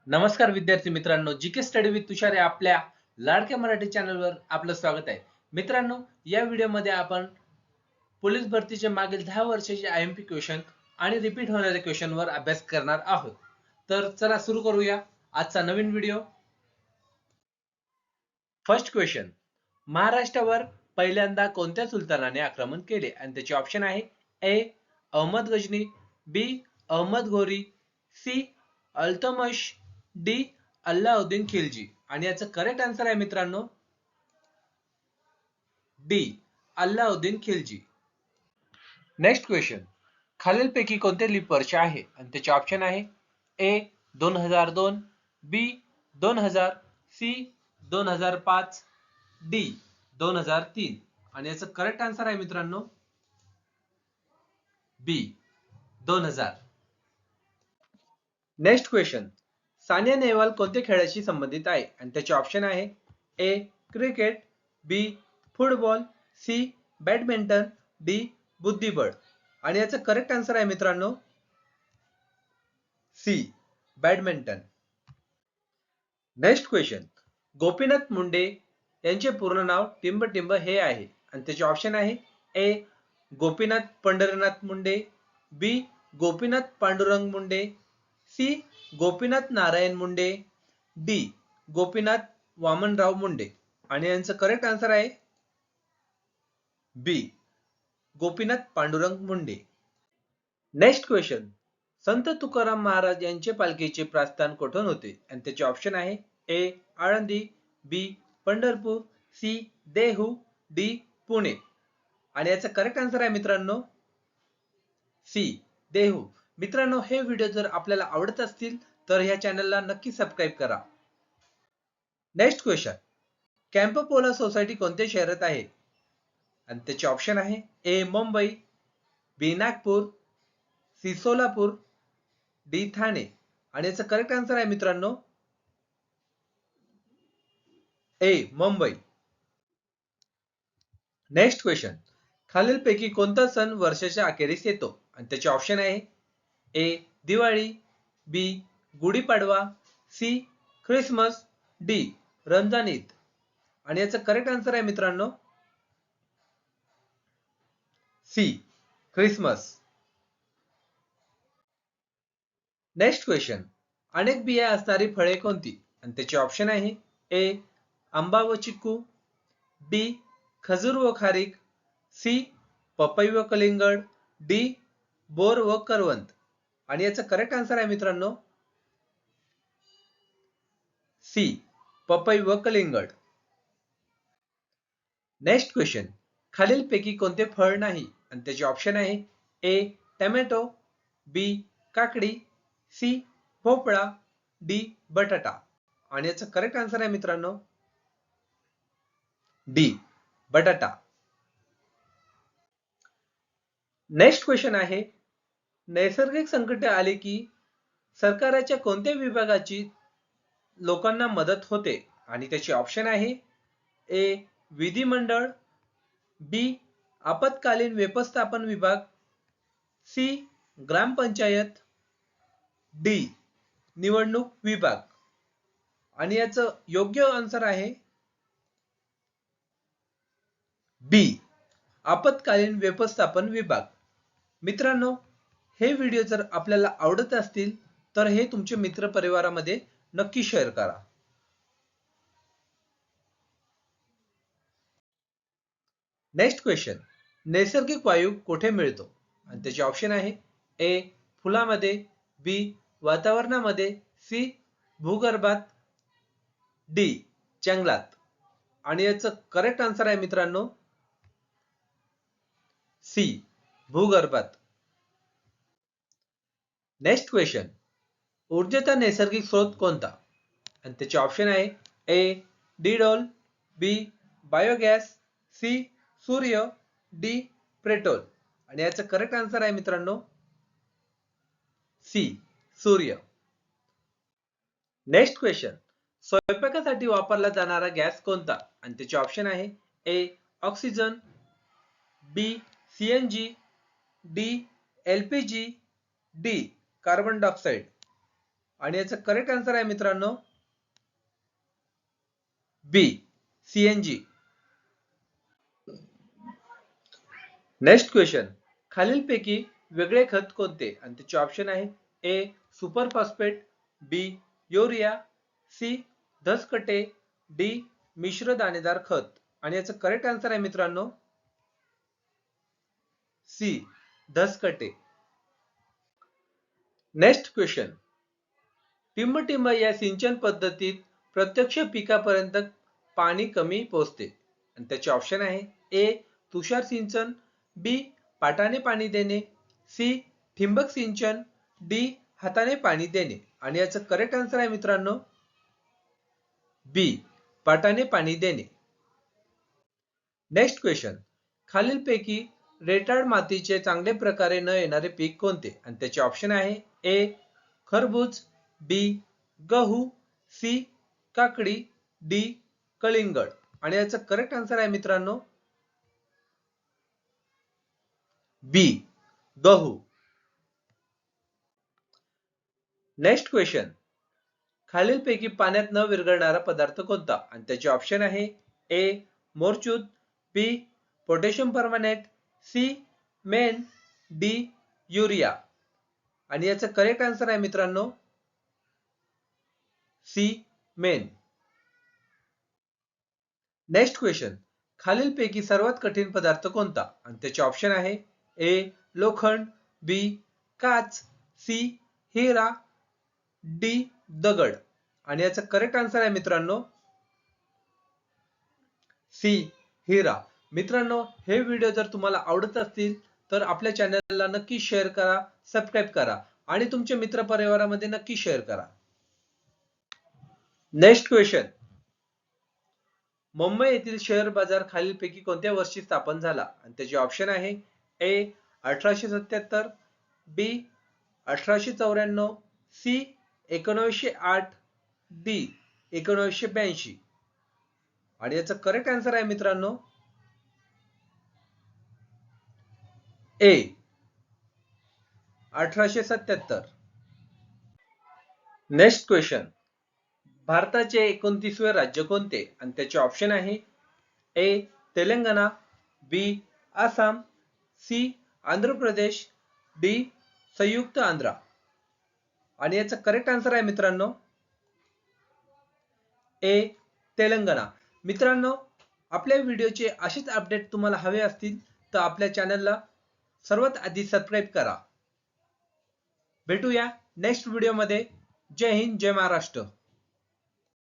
नमस्कार विद्यार्थी मित्रांनो, जीके स्टडी विथ तुषार या आपल्या लाडक्या मराठी चॅनलवर आपलं स्वागत आहे. मित्रांनो, या व्हिडिओमध्ये आपण पोलीस भरतीचे मागील 10 वर्षाचे आयएमपी क्वेश्चन आणि रिपीट होणारे क्वेश्चनवर अभ्यास करणार आहोत. तर चला सुरू करूया आजचा नवीन व्हिडिओ. फर्स्ट क्वेश्चन, महाराष्ट्रावर पहिल्यांदा कोणत्या सुलतानाने आक्रमण केले? आणि त्याचे ऑप्शन आहे ए Ahmad Ghajini, B Ahmad Ghori, C Iltutmish, D Alauddin Khilji. आणि याचं करेक्ट आन्सर आहे मित्रांनो D Alauddin Khilji. Next question, खालीलपैकी कोणते लीप वर्ष आहे? आणि त्याचे ऑप्शन आहे ए 2002, बी 2000, सी 2005, डी 2003. आणि याचं करेक्ट आन्सर आहे मित्रांनो B 2000. Next question, Sania Nehwal कोणत्या खेळाशी संबंधित आहे? आणि त्याचे ऑप्शन आहे A cricket, B football, C badminton, D बुद्धिबळ. आणि याचं करेक्ट आन्सर आहे मित्रांनो C badminton. Next question, Gopinath Munde यांचे पूर्ण नाव टिंब हे आहे. आणि त्याचे ऑप्शन आहे ए गोपीनाथ पंढरीनाथ मुंडे, बी गोपीनाथ पांडुरंग मुंडे, सी गोपीनाथ नारायण मुंडे, डी गोपीनाथ वामनराव मुंडे. आणि यांचं करेक्ट आन्सर आहे बी गोपीनाथ पांडुरंग मुंडे. नेक्स्ट क्वेश्चन, संत तुकाराम महाराज यांचे पालखीचे प्रस्थान कोठून होते? आणि त्याचे ऑप्शन आहे ए आळंदी, बी पंढरपूर, सी देहू, डी पुणे. आणि याचा करेक्ट आन्सर आहे मित्रांनो सी देहू. मित्रांनो, हे व्हिडिओ जर आपल्याला आवडत असतील तर ह्या चॅनलला नक्की सबस्क्राईब करा. नेक्स्ट क्वेश्चन, कॅम्प पोला सोसायटी कोणत्या शहरात आहे? आणि त्याचे ऑप्शन आहे ए मुंबई, बी नागपूर, सी सोलापूर, डी ठाणे. आणि याचं करेक्ट आन्सर आहे मित्रांनो ए मुंबई. नेक्स्ट क्वेश्चन, खालीलपैकी कोणता सण वर्षाच्या अखेरीस येतो? आणि त्याचे ऑप्शन आहे A Diwali, B Gudi Padwa, C Christmas, D Ramzan Eid. आणि याचं करेक्ट आन्सर आहे मित्रांनो सी ख्रिसमस. नेक्स्ट क्वेश्चन, अनेक बिया असणारी फळे कोणती? आणि त्याचे ऑप्शन आहे ए आंबा व चिक्कू, डी खजूर व खारीक, सी पपई व कलिंगड, डी बोर व करवंद. आणि याचं करेक्ट आन्सर आहे मित्रांनो सी पपई व कलिंगड. नेक्स्ट क्वेश्चन, खालीलपैकी कोणते फळ नाही? आणि त्याचे ऑप्शन आहे ए टोमॅटो, बी काकडी, सी भोपळा, डी बटाटा. आणि याचं करेक्ट आन्सर आहे मित्रांनो डी बटाटा. नेक्स्ट क्वेश्चन आहे, नैसर्गिक संकटे आले की सरकारच्या कोणत्या विभागाची लोकांना मदत होते? आणि त्याचे ऑप्शन आहे ए विधिमंडळ, बी आपत्कालीन व्यवस्थापन विभाग, सी ग्रामपंचायत, डी निवडणूक विभाग. आणि याचं योग्य आन्सर आहे बी आपत्कालीन व्यवस्थापन विभाग. मित्रांनो, हे व्हिडिओ जर आपल्याला आवडत असतील तर हे तुमच्या मित्र परिवारामध्ये नक्की शेअर करा. नेक्स्ट क्वेश्चन, नैसर्गिक वायू कुठे मिळतो? आणि त्याचे ऑप्शन आहे ए फुलामध्ये, बी वातावरणामध्ये, सी भूगर्भात, डी जंगलात. आणि याचं करेक्ट आन्सर आहे मित्रांनो सी भूगर्भात. नेक्स्ट क्वेश्चन, ऊर्जेचा नैसर्गिक स्रोत कोणता? आणि त्याचे ऑप्शन आहे ए डिडोल, बी बायोगॅस, सी सूर्य, डी पेट्रोल. आणि याचं करेक्ट आन्सर आहे मित्रांनो सी सूर्य. नेक्स्ट क्वेश्चन, स्वयंपाकासाठी वापरला जाणारा गॅस कोणता? आणि त्याचे ऑप्शन आहे A oxygen, B CNG, D LPG, D carbon dioxide. आणि याचं करेक्ट आन्सर आहे मित्रांनो बी CNG. नेक्स्ट क्वेश्चन, खालीलपैकी वेगळे खत कोणते? आणि त्याचे ऑप्शन आहे ए सुपर फॉस्फेट, बी युरिया, सी धसकटे, डी मिश्र दाणेदार खत. आणि याचं करेक्ट आन्सर आहे मित्रांनो सी धसकटे. नेक्स्ट क्वेश्चन, टिंब या सिंचन पद्धतीत प्रत्यक्ष पिकापर्यंत पाणी कमी पोहोचते. आणि त्याचे ऑप्शन आहे ए तुषार सिंचन, बी पाटाने पाणी देणे, सी ठिबक सिंचन, डी हाताने पाणी देणे. आणि याचं करेक्ट आन्सर आहे मित्रांनो बी पाटाने पाणी देणे. नेक्स्ट क्वेश्चन, खालीलपैकी रेताड मातीचे चांगले प्रकारे न येणारे पीक कोणते? आणि त्याचे ऑप्शन आहे ए खरबूज, बी गहू, सी काकडी, डी कलिंगड. आणि याचं करेक्ट आन्सर आहे मित्रांनो बी गहू. नेक्स्ट क्वेश्चन, खालीलपैकी पाण्यात न विरघळणारा पदार्थ कोणता? आणि त्याचे ऑप्शन आहे ए मोरचूत, बी पोटॅशियम परमॅनेट, सी मेन, डी युरिया. आणि याचं करेक्ट आन्सर आहे मित्रांनो सी मेन. नेक्स्ट क्वेश्चन, खालीलपैकी सर्वात कठीण पदार्थ कोणता? आणि त्याचे ऑप्शन आहे ए लोखंड, बी काच, सी हिरा, डी दगड. आणि याचं करेक्ट आन्सर आहे मित्रांनो सी हिरा. मित्रांनो, हे व्हिडिओ जर तुम्हाला आवडत असतील तर आपल्या चॅनलला नक्की शेअर करा, सबस्क्राईब करा आणि तुमच्या मित्र परिवारामध्ये नक्की शेअर करा. नेक्स्ट क्वेश्चन, मुंबई येथील शेअर बाजार खालीलपैकी कोणत्या वर्षी स्थापन झाला? आणि त्याचे ऑप्शन आहे ए 1877, बी 1894, सी 1908, डी 1982. आणि याचं करेक्ट आन्सर आहे मित्रांनो ए 1877. नेक्स्ट क्वेश्चन, भारताचे 29वे राज्य कोणते? आणि त्याचे ऑप्शन आहे ए तेलंगणा, बी आसाम, सी आंध्र प्रदेश, डी संयुक्त आंध्र. आणि याचं करेक्ट आन्सर आहे मित्रांनो ए तेलंगणा. मित्रांनो, आपल्या व्हिडिओचे असेच अपडेट तुम्हाला हवे असतील तर आपल्या चॅनलला सर्वात आधी सबस्क्राईब करा. भेटूया नेक्स्ट व्हिडिओमध्ये. जय हिंद, जय महाराष्ट्र.